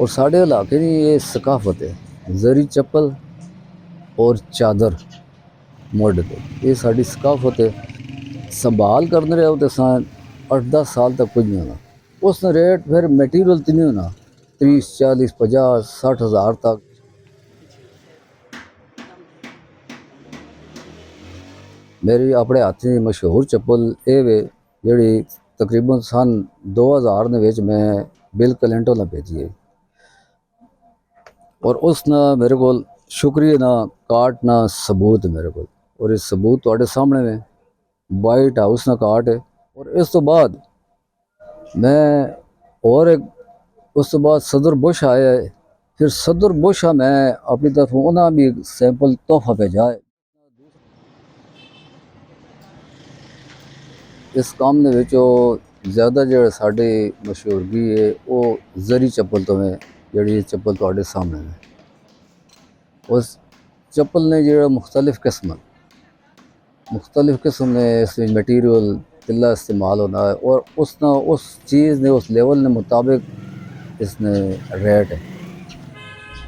और साढ़े इलाके की ये सकाफत है जरी चप्पल और चादर मोड पे, ये साड़ी सकाफत है। संभाल करने रहे तो 8-10 साल तक कुछ नहीं होना। उस रेट फिर मटीरियल तो नहीं होना 30, 40, 50, 60 हज़ार तक। मेरी अपने हाथ की मशहूर चप्पल ये वे जी तकरीबन सन 2000 मैं बिल क्लिंटन ने भेजी है। और उस ना मेरे को शुक्रिया ना कार्ड ना सबूत मेरे को, और इस सबूत थोड़े सामने में वाइट हाउस ना कार्ड है। और इस तो बाद मैं और एक उस तो बाद सदर बुश आया है, फिर सदर बुश मैं अपनी तरफ उन्हें भी सैंपल तोहफा भेजा है। इस काम ਦੇ ਵਿੱਚ ज़्यादा जो साड़ी मशहूरगी है वो जरी चप्पल तो मैं जी चप्पल थोड़े सामने है। उस चप्पल ने जो मुख्तलिफ किस्म ने इस मटीरियल तिल्ला इस्तेमाल होना है, और उस चीज़ ने उस लेवल ने मुताबिक इसने रेट है।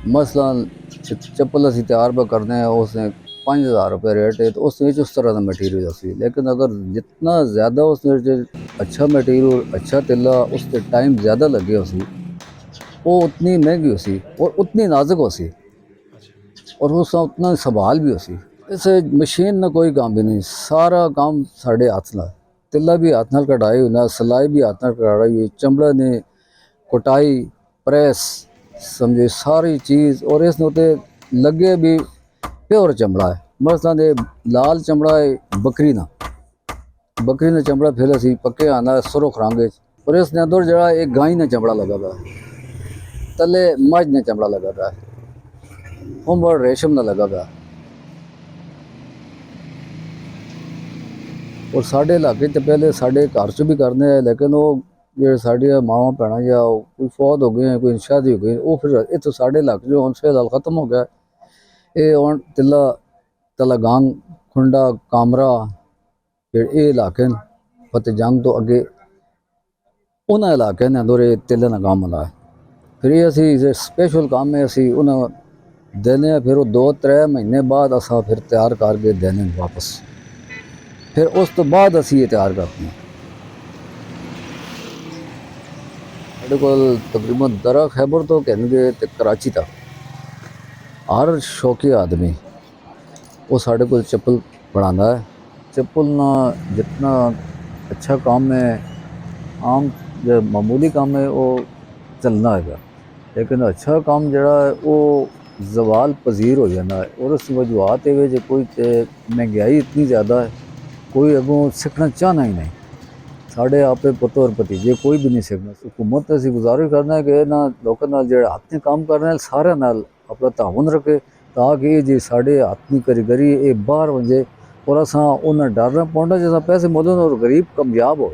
मसलन चप्पल असी तैयार पर करने हैं उसने 5000 रुपये रेट है, तो उस तरह का मटीरियल उसी। लेकिन अगर जितना ज़्यादा उसने अच्छा मटीरियल अच्छा तिल्ला उस टाइम ज़्यादा लगे उसी, वो उतनी महंगी उसी और उतनी नाजुक उसी, और उसका उतना संभाल भी उसी। इसे मशीन ना कोई काम भी नहीं, सारा काम साढ़े हाथ ना, तिल्ला भी हाथ नाल कढ़ाई होना, सिलाई भी हाथ नाल कढ़ाई, चमड़ा ने कुटाई प्रेस समझे सारी चीज़। और इस उत्ते लगे भी प्योर चमड़ा है। मसलन ये लाल चमड़ा है बकरी ना चमड़ा फिर असी पक्के आना सुरख रंग, और इसने अंदर जरा एक गाय ने चमड़ा लगा था, तले मझ ने चमड़ा लगा था, उम्र रेशम ना लगा था। और साढ़े इलाके तो पहले साढ़े घर च भी करने हैं, लेकिन वो जो साढ़िया मावां भैन या कोई फौत हो गई कोई शादी हो गई, वो फिर इतों साढ़े इलाके जो हम शहदाल खत्म हो गया। ये हूँ तिल्ला तलागांग खुंडा कामरा ये इलाके फतेह जंग तो अगे उन्होंने इलाके ने अंदर तिल्ले का काम होना है। फिर ये असी स्पेशल काम है असी उन्हें देने, फिर वो 2-3 महीने बाद असा फिर तैयार करके देने वापस, फिर उस तो बाद असी ये तैयार करते हैं। साढ़े को तकरीबन दरा खैबर तो कहने कराची तक हर शौकी आदमी वो साढ़े को चप्पल बनाना है। चप्पल ना जितना अच्छा काम है, आम जो मामूली काम है वो चलना है, लेकिन अच्छा काम जड़ा है वो जवाल पजीर हो जाना है। और उस वजूहत जो कोई महंगाई इतनी ज़्यादा है, कोई अगों सीखना चाहना ही नहीं। साढ़े आपे पुत और भतीजे कोई भी नहीं सीखना। हुकूमत असी गुजारिश करना है कि ना लोगों नाल जो हाथ काम करने वाले सारे नाल अपना ताउन रखे, ताकि ये जी साढ़े हाथ कारीगरी ये बाहर वजे, और असा उन्हें डर ना पौना जिस पैसे मुलन और गरीब कामयाब हो।